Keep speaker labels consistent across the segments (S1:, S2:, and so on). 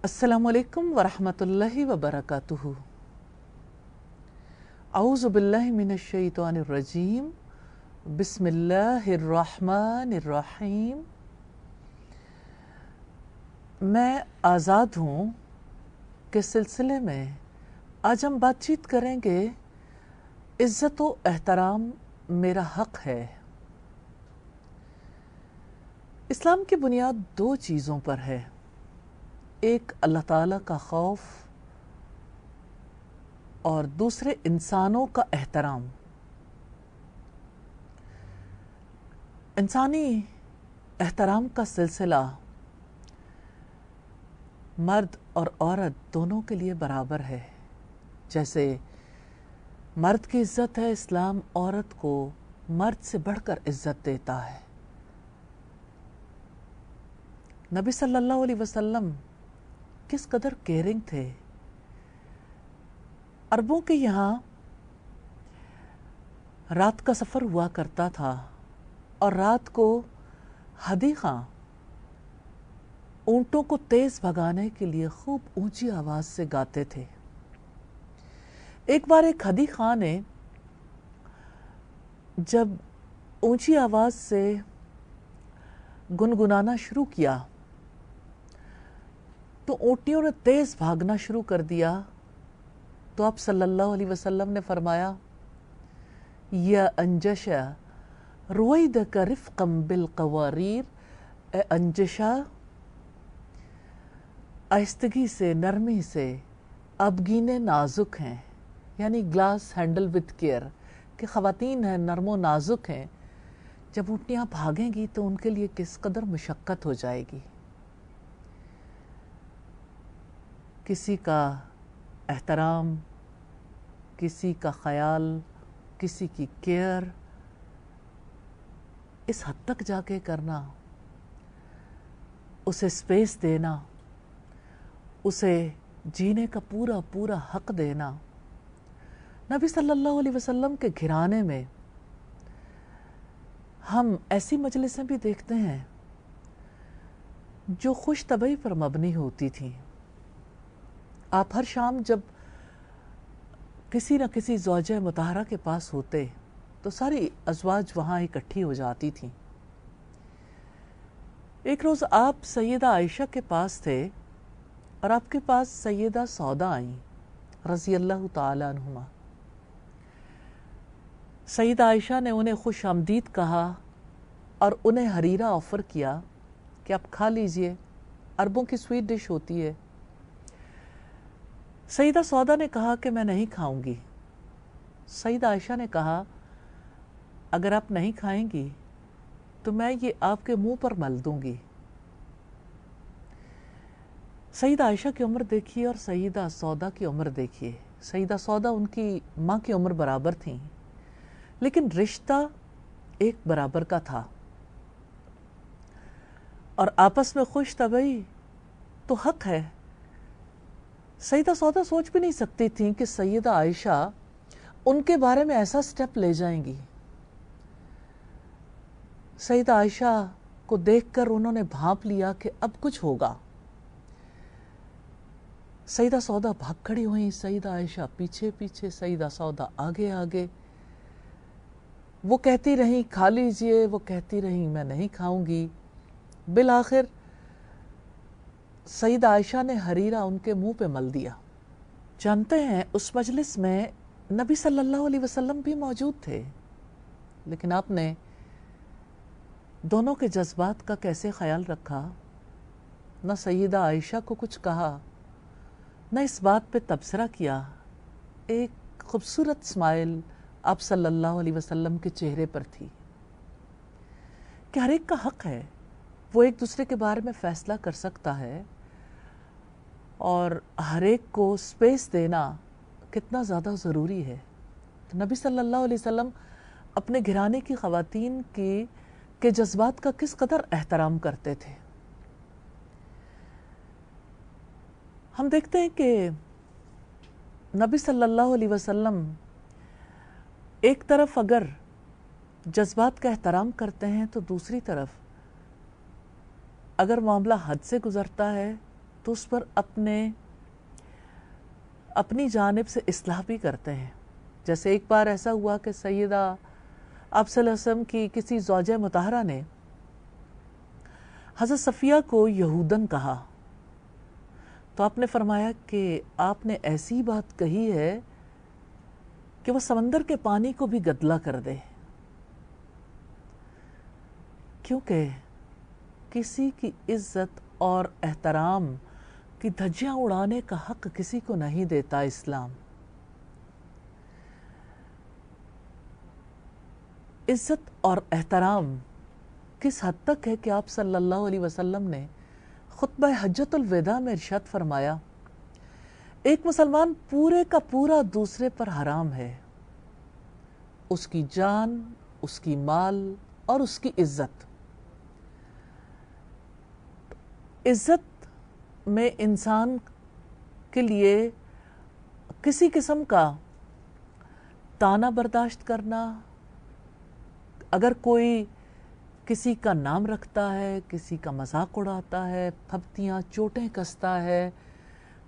S1: السلام علیکم ورحمۃ اللہ وبرکاتہ۔ اعوذ باللہ من الشیطان الرجیم، بسم اللہ الرحمن الرحیم۔ میں آزاد ہوں کے سلسلے میں آج ہم بات چیت کریں گے عزت و احترام میرا حق ہے۔ اسلام کی بنیاد دو چیزوں پر ہے، ایک اللہ تعالیٰ کا خوف اور دوسرے انسانوں کا احترام۔ انسانی احترام کا سلسلہ مرد اور عورت دونوں کے لیے برابر ہے۔ جیسے مرد کی عزت ہے، اسلام عورت کو مرد سے بڑھ کر عزت دیتا ہے۔ نبی صلی اللہ علیہ وسلم کس قدر کیئرنگ تھے۔ عربوں کے یہاں رات کا سفر ہوا کرتا تھا اور رات کو ہدی خاں اونٹوں کو تیز بھگانے کے لیے خوب اونچی آواز سے گاتے تھے۔ ایک بار ایک ہدی خاں نے جب اونچی آواز سے گنگنانا شروع کیا تو اونٹیوں نے تیز بھاگنا شروع کر دیا، تو آپ صلی اللہ علیہ وسلم نے فرمایا، یا انجشا رویدک رفقم بالقواریر، اے انجشا آہستگی سے، نرمی سے، ابگینے نازک ہیں، یعنی گلاس ہینڈل وتھ کیئر، کہ خواتین ہیں نرم و نازک ہیں، جب اونٹیاں بھاگیں گی تو ان کے لیے کس قدر مشقت ہو جائے گی۔ کسی کا احترام، کسی کا خیال، کسی کی کیئر اس حد تک جا کے کرنا، اسے سپیس دینا، اسے جینے کا پورا پورا حق دینا۔ نبی صلی اللہ علیہ وسلم کے گھرانے میں ہم ایسی مجلسیں بھی دیکھتے ہیں جو خوش طبعی پر مبنی ہوتی تھیں۔ آپ ہر شام جب کسی نہ کسی زوجہ مطہرہ کے پاس ہوتے تو ساری ازواج وہاں اکٹھی ہو جاتی تھیں۔ ایک روز آپ سیدہ عائشہ کے پاس تھے اور آپ کے پاس سیدہ سودا آئیں رضی اللہ تعالی عنہما۔ سیدہ عائشہ نے انہیں خوش آمدید کہا اور انہیں حریرہ آفر کیا کہ آپ کھا لیجئے، عربوں کی سویٹ ڈش ہوتی ہے۔ سیدہ سودا نے کہا کہ میں نہیں کھاؤں گی۔ سیدہ عائشہ نے کہا، اگر آپ نہیں کھائیں گی تو میں یہ آپ کے منہ پر مل دوں گی۔ سیدہ عائشہ کی عمر دیکھیے اور سیدہ سودا کی عمر دیکھیے۔ سیدہ سودا ان کی ماں کی عمر برابر تھیں، لیکن رشتہ ایک برابر کا تھا اور آپس میں خوش طبعی تو حق ہے۔ سیدہ سودا سوچ بھی نہیں سکتی تھیں کہ سیدہ عائشہ ان کے بارے میں ایسا سٹیپ لے جائیں گی۔ سیدہ عائشہ کو دیکھ کر انہوں نے بھانپ لیا کہ اب کچھ ہوگا۔ سیدہ سودا بھاگ کھڑی ہوئیں، سیدہ عائشہ پیچھے پیچھے، سیدہ سودا آگے آگے۔ وہ کہتی رہیں کھا لیجئے، وہ کہتی رہیں میں نہیں کھاؤں گی۔ بالآخر سیدہ عائشہ نے حریرہ ان کے منہ پہ مل دیا۔ جانتے ہیں اس مجلس میں نبی صلی اللہ علیہ وسلم بھی موجود تھے، لیکن آپ نے دونوں کے جذبات کا کیسے خیال رکھا؟ نہ سیدہ عائشہ کو کچھ کہا، نہ اس بات پہ تبصرہ کیا۔ ایک خوبصورت اسمائل آپ صلی اللہ علیہ وسلم کے چہرے پر تھی کہ ہر ایک کا حق ہے، وہ ایک دوسرے کے بارے میں فیصلہ کر سکتا ہے، اور ہر ایک کو سپیس دینا کتنا زیادہ ضروری ہے۔ تو نبی صلی اللہ علیہ وسلم اپنے گھرانے کی خواتین کے جذبات کا کس قدر احترام کرتے تھے۔ ہم دیکھتے ہیں کہ نبی صلی اللہ علیہ وسلم ایک طرف اگر جذبات کا احترام کرتے ہیں تو دوسری طرف اگر معاملہ حد سے گزرتا ہے تو اس پر اپنی جانب سے اصلاح بھی کرتے ہیں. جیسے ایک بار ایسا ہوا کہ سیدہ آپ صلی اللہ علیہ وسلم کی کسی زوجہ مطہرہ نے حضرت صفیہ کو یہودن کہا، تو آپ نے فرمایا کہ آپ نے ایسی بات کہی ہے کہ وہ سمندر کے پانی کو بھی گدلا کر دے، کیونکہ کسی کی عزت اور احترام کی دھجیاں اڑانے کا حق کسی کو نہیں دیتا اسلام. عزت اور احترام کس حد تک ہے کہ آپ صلی اللہ علیہ وسلم نے خطبہ حجۃ الوداع میں ارشاد فرمایا، ایک مسلمان پورے کا پورا دوسرے پر حرام ہے، اس کی جان، اس کی مال اور اس کی عزت. عزت میں انسان کے لیے کسی قسم کا طعنہ برداشت کرنا، اگر کوئی کسی کا نام رکھتا ہے، کسی کا مذاق اڑاتا ہے، تھپتیاں چوٹیں کستا ہے،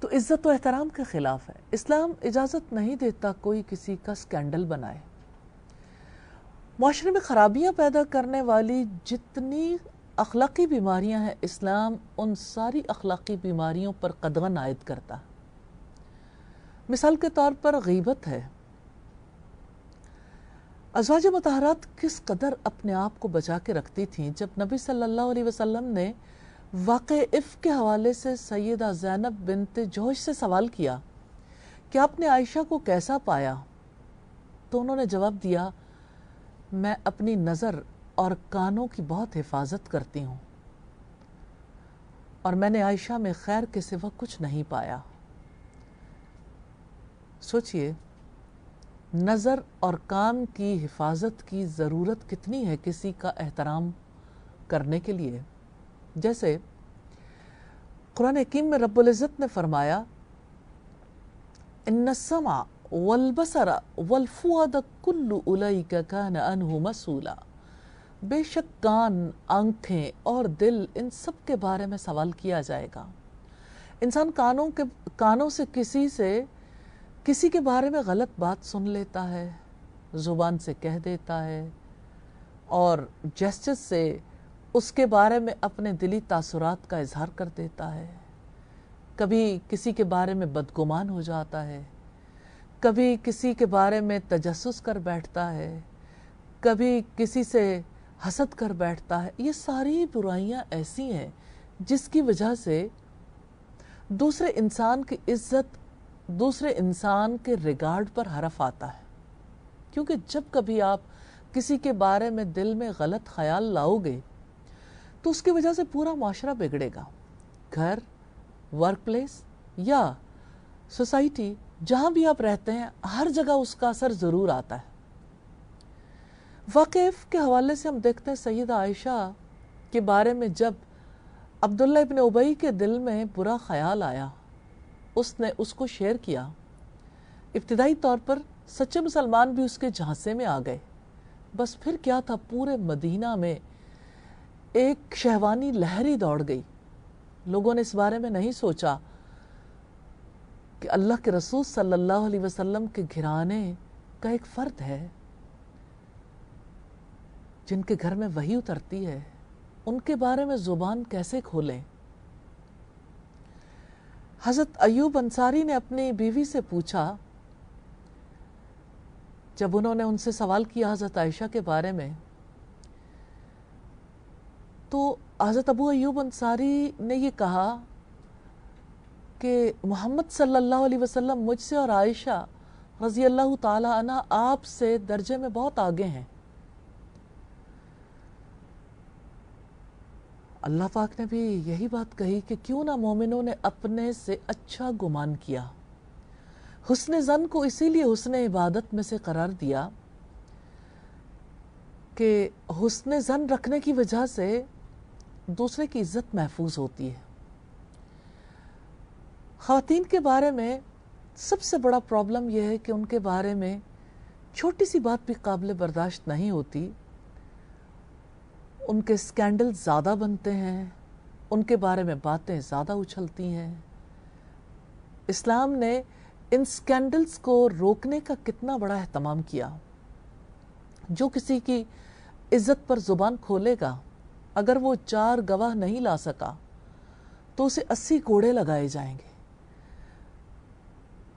S1: تو عزت و احترام کے خلاف ہے. اسلام اجازت نہیں دیتا کوئی کسی کا سکینڈل بنائے. معاشرے میں خرابیاں پیدا کرنے والی جتنی اخلاقی بیماریاں ہیں، اسلام ان ساری اخلاقی بیماریوں پر قدغن عائد کرتا. مثال کے طور پر غیبت ہے. ازواج مطہرات کس قدر اپنے آپ کو بچا کے رکھتی تھیں. جب نبی صلی اللہ علیہ وسلم نے واقع افک کے حوالے سے سیدہ زینب بنت جوش سے سوال کیا کہ آپ نے عائشہ کو کیسا پایا، تو انہوں نے جواب دیا، میں اپنی نظر اور کانوں کی بہت حفاظت کرتی ہوں اور میں نے عائشہ میں خیر کے سوا کچھ نہیں پایا. سوچئے نظر اور کان کی حفاظت کی ضرورت کتنی ہے کسی کا احترام کرنے کے لیے. جیسے قرآن حکیم میں رب العزت نے فرمایا، ان السمع والبصر والفؤاد کل اولئک کان عنہ مسئولا. بے شک کان، آنکھیں اور دل، ان سب کے بارے میں سوال کیا جائے گا. انسان کانوں سے کسی کے بارے میں غلط بات سن لیتا ہے، زبان سے کہہ دیتا ہے، اور جیسچر سے اس کے بارے میں اپنے دلی تاثرات کا اظہار کر دیتا ہے. کبھی کسی کے بارے میں بدگمان ہو جاتا ہے، کبھی کسی کے بارے میں تجسس کر بیٹھتا ہے، کبھی کسی سے حسد کر بیٹھتا ہے. یہ ساری برائیاں ایسی ہیں جس کی وجہ سے دوسرے انسان کی عزت، دوسرے انسان کے ریگارڈ پر حرف آتا ہے. کیونکہ جب کبھی آپ کسی کے بارے میں دل میں غلط خیال لاؤ گے تو اس کی وجہ سے پورا معاشرہ بگڑے گا. گھر، ورک پلیس یا سوسائٹی، جہاں بھی آپ رہتے ہیں، ہر جگہ اس کا اثر ضرور آتا ہے. واقعف کے حوالے سے ہم دیکھتے ہیں سیدہ عائشہ کے بارے میں جب عبداللہ ابن ابی کے دل میں برا خیال آیا، اس نے اس کو شیئر کیا. ابتدائی طور پر سچے مسلمان بھی اس کے جھانسے میں آ گئے. بس پھر کیا تھا، پورے مدینہ میں ایک شہوانی لہری دوڑ گئی. لوگوں نے اس بارے میں نہیں سوچا کہ اللہ کے رسول صلی اللہ علیہ وسلم کے گھرانے کا ایک فرد ہے جن کے گھر میں وحی اترتی ہے، ان کے بارے میں زبان کیسے کھولیں. حضرت ایوب انصاری نے اپنی بیوی سے پوچھا، جب انہوں نے ان سے سوال کیا حضرت عائشہ کے بارے میں، تو حضرت ابو ایوب انصاری نے یہ کہا کہ محمد صلی اللہ علیہ وسلم مجھ سے اور عائشہ رضی اللہ تعالی عنہ آپ سے درجے میں بہت آگے ہیں. اللہ پاک نے بھی یہی بات کہی کہ کیوں نہ مومنوں نے اپنے سے اچھا گمان کیا. حسن ظن کو اسی لیے حسن عبادت میں سے قرار دیا کہ حسن ظن رکھنے کی وجہ سے دوسرے کی عزت محفوظ ہوتی ہے. خواتین کے بارے میں سب سے بڑا پرابلم یہ ہے کہ ان کے بارے میں چھوٹی سی بات بھی قابل برداشت نہیں ہوتی. ان کے سکینڈل زیادہ بنتے ہیں، ان کے بارے میں باتیں زیادہ اچھلتی ہیں۔ اسلام نے ان سکینڈلز کو روکنے کا کتنا بڑا اہتمام کیا۔ جو کسی کی عزت پر زبان کھولے گا، اگر وہ 4 گواہ نہیں لا سکا تو اسے 80 کوڑے لگائے جائیں گے۔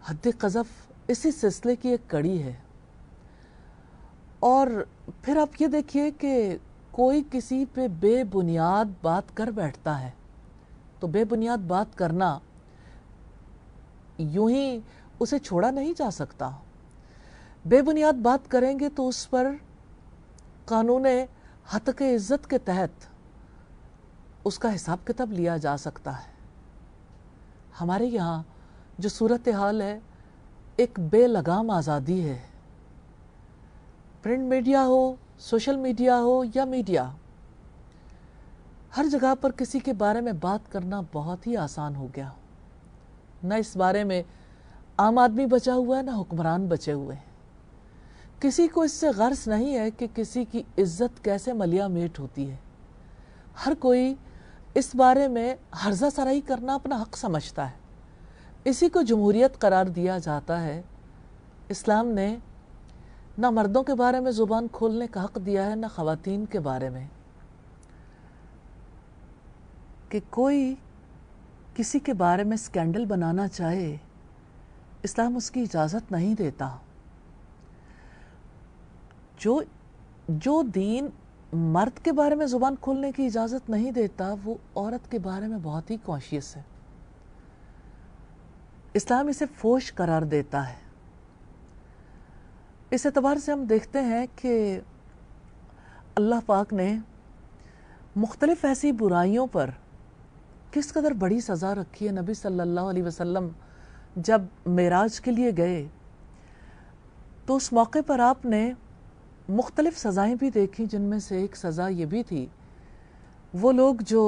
S1: حد قذف اسی سلسلے کی ایک کڑی ہے۔ اور پھر آپ یہ دیکھیے کہ کوئی کسی پہ بے بنیاد بات کر بیٹھتا ہے تو بے بنیاد بات کرنا یوں ہی اسے چھوڑا نہیں جا سکتا۔ بے بنیاد بات کریں گے تو اس پر قانون ہتک عزت کے تحت اس کا حساب کتاب لیا جا سکتا ہے۔ ہمارے یہاں جو صورتحال ہے ایک بے لگام آزادی ہے۔ پرنٹ میڈیا ہو، سوشل میڈیا ہو یا میڈیا، ہر جگہ پر کسی کے بارے میں بات کرنا بہت ہی آسان ہو گیا۔ نہ اس بارے میں عام آدمی بچا ہوا ہے، نہ حکمران بچے ہوئے ہیں۔ کسی کو اس سے غرض نہیں ہے کہ کسی کی عزت کیسے ملیا میٹ ہوتی ہے۔ ہر کوئی اس بارے میں ہرزہ سرائی کرنا اپنا حق سمجھتا ہے۔ اسی کو جمہوریت قرار دیا جاتا ہے۔ اسلام نے نہ مردوں کے بارے میں زبان کھولنے کا حق دیا ہے، نہ خواتین کے بارے میں۔ کہ کوئی کسی کے بارے میں سکینڈل بنانا چاہے، اسلام اس کی اجازت نہیں دیتا۔ جو دین مرد کے بارے میں زبان کھولنے کی اجازت نہیں دیتا، وہ عورت کے بارے میں بہت ہی کانشیس ہے۔ اسلام اسے فحش قرار دیتا ہے۔ اس اعتبار سے ہم دیکھتے ہیں کہ اللہ پاک نے مختلف ایسی برائیوں پر کس قدر بڑی سزا رکھی ہے۔ نبی صلی اللہ علیہ وسلم جب معراج کے لیے گئے تو اس موقع پر آپ نے مختلف سزائیں بھی دیکھیں، جن میں سے ایک سزا یہ بھی تھی، وہ لوگ جو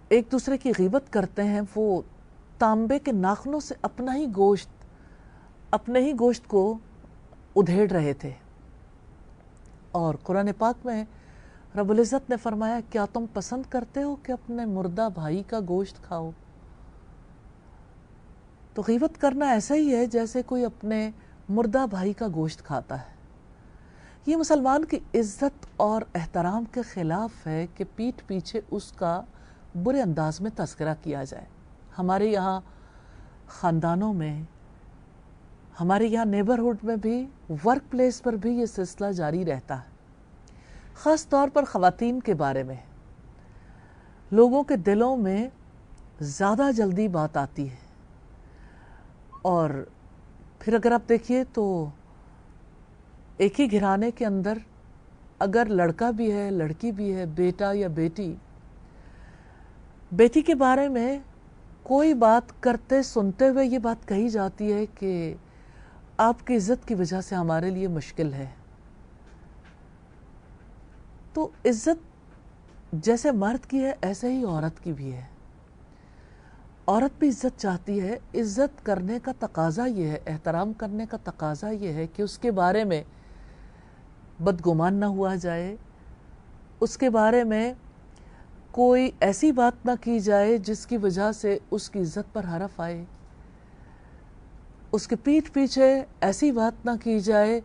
S1: ایک دوسرے کی غیبت کرتے ہیں وہ تانبے کے ناخنوں سے اپنے ہی گوشت کو ادھیڑ رہے تھے۔ اور قرآن پاک میں رب العزت نے فرمایا، کیا تم پسند کرتے ہو کہ اپنے مردہ بھائی کا گوشت کھاؤ؟ تو غیبت کرنا ایسا ہی ہے جیسے کوئی اپنے مردہ بھائی کا گوشت کھاتا ہے۔ یہ مسلمان کی عزت اور احترام کے خلاف ہے کہ پیٹھ پیچھے اس کا برے انداز میں تذکرہ کیا جائے۔ ہمارے یہاں خاندانوں میں، ہمارے یہاں نیبرہڈ میں بھی، ورک پلیس پر بھی یہ سلسلہ جاری رہتا ہے۔ خاص طور پر خواتین کے بارے میں لوگوں کے دلوں میں زیادہ جلدی بات آتی ہے۔ اور پھر اگر آپ دیکھیے تو ایک ہی گھرانے کے اندر اگر لڑکا بھی ہے، لڑکی بھی ہے، بیٹا یا بیٹی کے بارے میں کوئی بات کرتے سنتے ہوئے یہ بات کہی جاتی ہے کہ آپ کی عزت کی وجہ سے ہمارے لیے مشکل ہے۔ تو عزت جیسے مرد کی ہے ایسے ہی عورت کی بھی ہے۔ عورت بھی عزت چاہتی ہے۔ عزت کرنے کا تقاضا یہ ہے، احترام کرنے کا تقاضا یہ ہے کہ اس کے بارے میں بدگمان نہ ہوا جائے، اس کے بارے میں کوئی ایسی بات نہ کی جائے جس کی وجہ سے اس کی عزت پر حرف آئے، اس کے پیٹھ پیچھے ایسی بات نہ کی جائے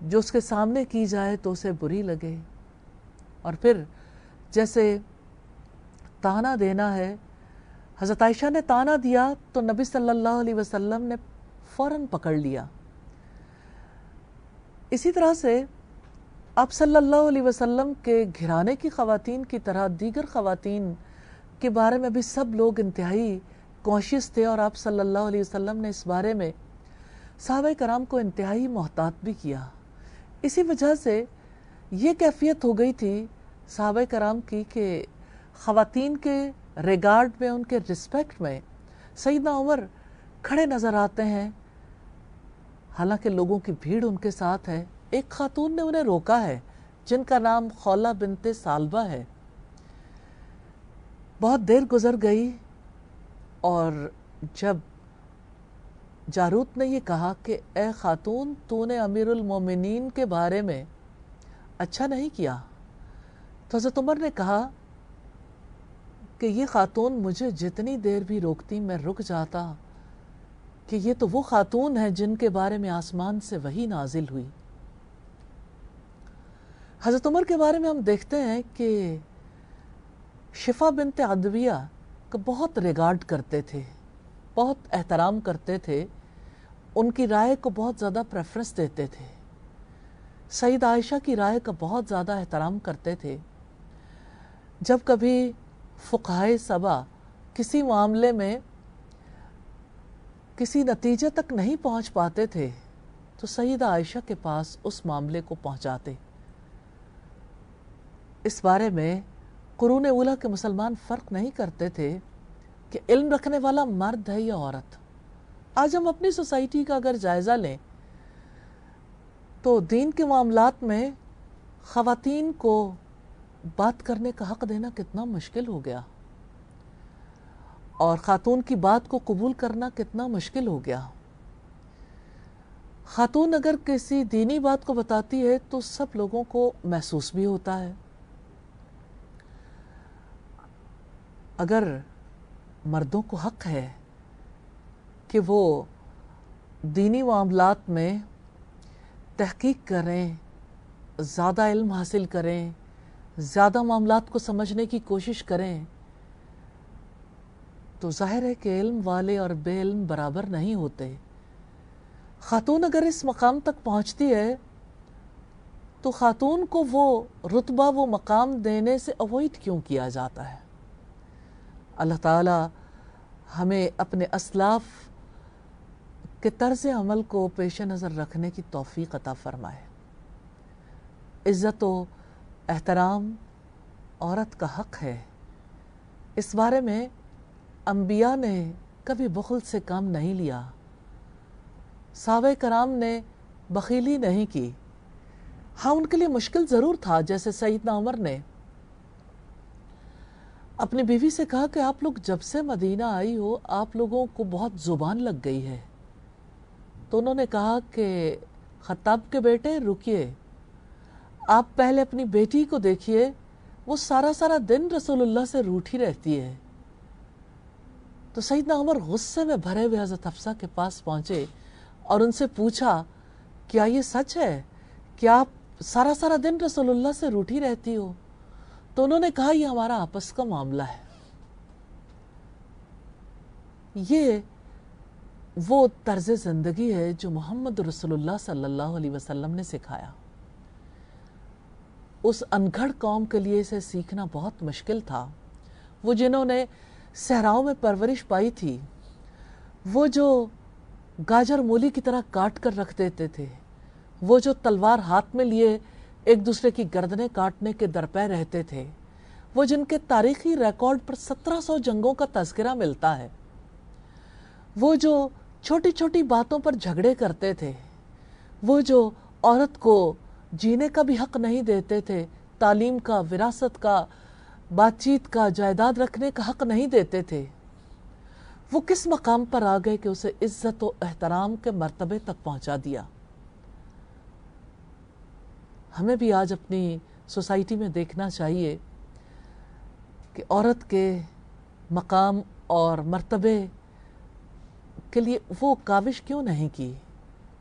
S1: جو اس کے سامنے کی جائے تو اسے بری لگے۔ اور پھر جیسے تانا دینا ہے، حضرت عائشہ نے تانا دیا تو نبی صلی اللہ علیہ وسلم نے فوراً پکڑ لیا۔ اسی طرح سے آپ صلی اللہ علیہ وسلم کے گھرانے کی خواتین کی طرح دیگر خواتین کے بارے میں بھی سب لوگ انتہائی کانشیس تھے، اور آپ صلی اللہ علیہ وسلم نے اس بارے میں صحابہ کرام کو انتہائی محتاط بھی کیا۔ اسی وجہ سے یہ کیفیت ہو گئی تھی صحابہ کرام کی کہ خواتین کے ریگارڈ میں، ان کے رسپیکٹ میں سیدنا عمر کھڑے نظر آتے ہیں، حالانکہ لوگوں کی بھیڑ ان کے ساتھ ہے۔ ایک خاتون نے انہیں روکا ہے جن کا نام خولہ بنت ثعلبہ ہے۔ بہت دیر گزر گئی اور جب جارود نے یہ کہا کہ اے خاتون، تو نے امیر المومنین کے بارے میں اچھا نہیں کیا، تو تو حضرت عمر نے کہا کہ یہ خاتون مجھے جتنی دیر بھی روکتی میں رک جاتا کہ یہ تو وہ خاتون ہیں جن کے بارے میں آسمان سے وحی نازل ہوئی۔ حضرت عمر کے بارے میں ہم دیکھتے ہیں کہ شفا بنت عدویہ کا بہت ریگارڈ کرتے تھے، بہت احترام کرتے تھے، ان کی رائے کو بہت زیادہ پریفرنس دیتے تھے، سید عائشہ کی رائے کا بہت زیادہ احترام کرتے تھے۔ جب کبھی فقہائے سبع کسی معاملے میں کسی نتیجے تک نہیں پہنچ پاتے تھے تو سیدہ عائشہ کے پاس اس معاملے کو پہنچاتے۔ اس بارے میں قرون اولیٰ کے مسلمان فرق نہیں کرتے تھے کہ علم رکھنے والا مرد ہے یا عورت۔ آج ہم اپنی سوسائٹی کا اگر جائزہ لیں تو دین کے معاملات میں خواتین کو بات کرنے کا حق دینا کتنا مشکل ہو گیا، اور خاتون کی بات کو قبول کرنا کتنا مشکل ہو گیا۔ خاتون اگر کسی دینی بات کو بتاتی ہے تو سب لوگوں کو محسوس بھی ہوتا ہے۔ اگر مردوں کو حق ہے کہ وہ دینی معاملات میں تحقیق کریں، زیادہ علم حاصل کریں، زیادہ معاملات کو سمجھنے کی کوشش کریں، تو ظاہر ہے کہ علم والے اور بے علم برابر نہیں ہوتے۔ خاتون اگر اس مقام تک پہنچتی ہے تو خاتون کو وہ رتبہ، وہ مقام دینے سے اوائڈ کیوں کیا جاتا ہے؟ اللہ تعالی ہمیں اپنے اسلاف کے طرز عمل کو پیش نظر رکھنے کی توفیق عطا فرمائے۔ عزت و احترام عورت کا حق ہے، اس بارے میں انبیاء نے کبھی بخل سے کام نہیں لیا، صحابہ کرام نے بخیلی نہیں کی۔ ہاں، ان کے لیے مشکل ضرور تھا، جیسے سیدنا عمر نے اپنی بیوی سے کہا کہ آپ لوگ جب سے مدینہ آئی ہو آپ لوگوں کو بہت زبان لگ گئی ہے۔ تو انہوں نے کہا کہ خطاب کے بیٹے رکیے، آپ پہلے اپنی بیٹی کو دیکھیے، وہ سارا دن رسول اللہ سے روٹھی رہتی ہے۔ تو سیدنا عمر غصے میں بھرے ہوئے حضرت حفصہ کے پاس پہنچے اور ان سے پوچھا، کیا یہ سچ ہے کہ آپ سارا دن رسول اللہ سے روٹھی رہتی ہو؟ تو انہوں نے کہا، یہ ہمارا آپس کا معاملہ ہے۔ یہ وہ طرز زندگی ہے جو محمد رسول اللہ صلی اللہ علیہ وسلم نے سکھایا۔ اس انگھڑ قوم کے لیے اسے سیکھنا بہت مشکل تھا۔ وہ جنہوں نے صحراؤں میں پرورش پائی تھی، وہ جو گاجر مولی کی طرح کاٹ کر رکھ دیتے تھے، وہ جو تلوار ہاتھ میں لیے ایک دوسرے کی گردنیں کاٹنے کے درپے رہتے تھے، وہ جن کے تاریخی ریکارڈ پر 1700 جنگوں کا تذکرہ ملتا ہے، وہ جو چھوٹی چھوٹی باتوں پر جھگڑے کرتے تھے، وہ جو عورت کو جینے کا بھی حق نہیں دیتے تھے، تعلیم کا، وراثت کا، بات چیت کا، جائیداد رکھنے کا حق نہیں دیتے تھے، وہ کس مقام پر آ گئے کہ اسے عزت و احترام کے مرتبے تک پہنچا دیا۔ ہمیں بھی آج اپنی سوسائٹی میں دیکھنا چاہیے کہ عورت کے مقام اور مرتبے کے لیے وہ کاوش کیوں نہیں کی،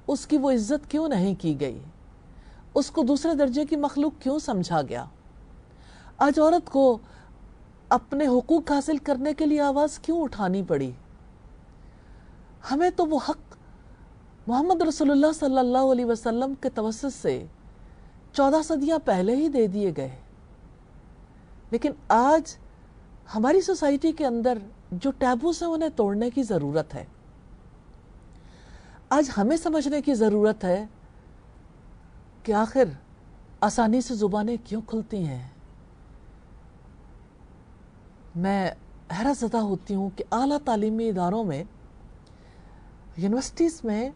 S1: اس کی وہ عزت کیوں نہیں کی گئی، اس کو دوسرے درجے کی مخلوق کیوں سمجھا گیا۔ آج عورت کو اپنے حقوق حاصل کرنے کے لیے آواز کیوں اٹھانی پڑی؟ ہمیں تو وہ حق محمد رسول اللہ صلی اللہ علیہ وسلم کے توسط سے 14 صدیاں پہلے ہی دے دیے گئے، لیکن آج ہماری سوسائٹی کے اندر جو ٹیبوز ہیں انہیں توڑنے کی ضرورت ہے۔ آج ہمیں سمجھنے کی ضرورت ہے کہ آخر آسانی سے زبانیں کیوں کھلتی ہیں۔ میں حیرت زدہ ہوتی ہوں کہ اعلیٰ تعلیمی اداروں میں، یونیورسٹیز میں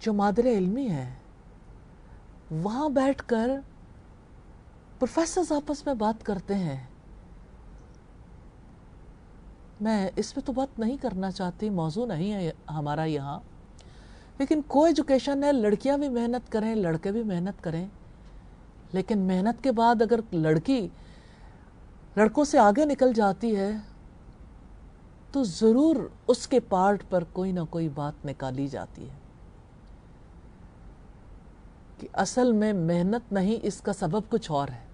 S1: جو مادر علمی ہیں، وہاں بیٹھ کر پروفیسرز آپس میں بات کرتے ہیں۔ میں اس پہ تو بات نہیں کرنا چاہتی، موضوع نہیں ہے ہمارا یہاں، لیکن کو ایجوکیشن ہے، لڑکیاں بھی محنت کریں، لڑکے بھی محنت کریں، لیکن محنت کے بعد اگر لڑکی لڑکوں سے آگے نکل جاتی ہے تو ضرور اس کے پارٹ پر کوئی نہ کوئی بات نکالی جاتی ہے کہ اصل میں محنت نہیں، اس کا سبب کچھ اور ہے۔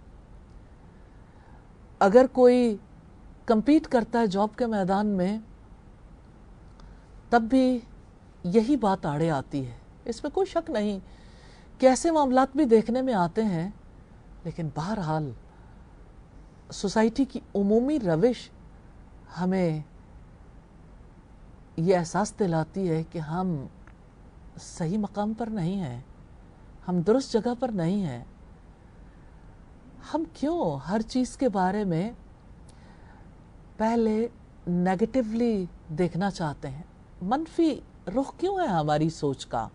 S1: اگر کوئی کمپیٹ کرتا ہے جاب کے میدان میں تب بھی یہی بات آڑے آتی ہے، اس میں کوئی شک نہیں کہ ایسے معاملات بھی دیکھنے میں آتے ہیں، لیکن بہرحال سوسائٹی کی عمومی روش ہمیں یہ احساس دلاتی ہے کہ ہم صحیح مقام پر نہیں ہیں، ہم درست جگہ پر نہیں ہیں۔ ہم کیوں ہر چیز کے بارے میں پہلے نیگیٹیولی دیکھنا چاہتے ہیں؟ منفی رخ کیوں ہے ہماری سوچ کا؟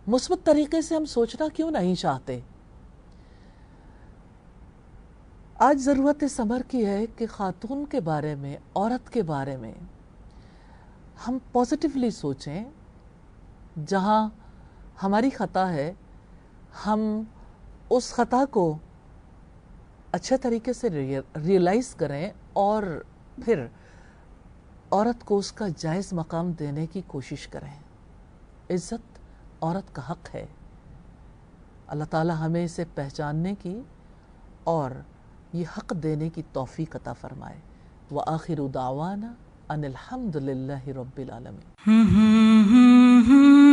S1: مثبت طریقے سے ہم سوچنا کیوں نہیں چاہتے؟ آج ضرورت اس امر کی ہے کہ خاتون کے بارے میں، عورت کے بارے میں ہم پازیٹیولی سوچیں۔ جہاں ہماری خطا ہے ہم اس خطا کو اچھے طریقے سے ریئلائز کریں اور پھر عورت کو اس کا جائز مقام دینے کی کوشش کریں۔ عزت عورت کا حق ہے۔ اللہ تعالی ہمیں اسے پہچاننے کی اور یہ حق دینے کی توفیق عطا فرمائے۔ وآخر دعوانا ان الحمد للہ رب العالمین۔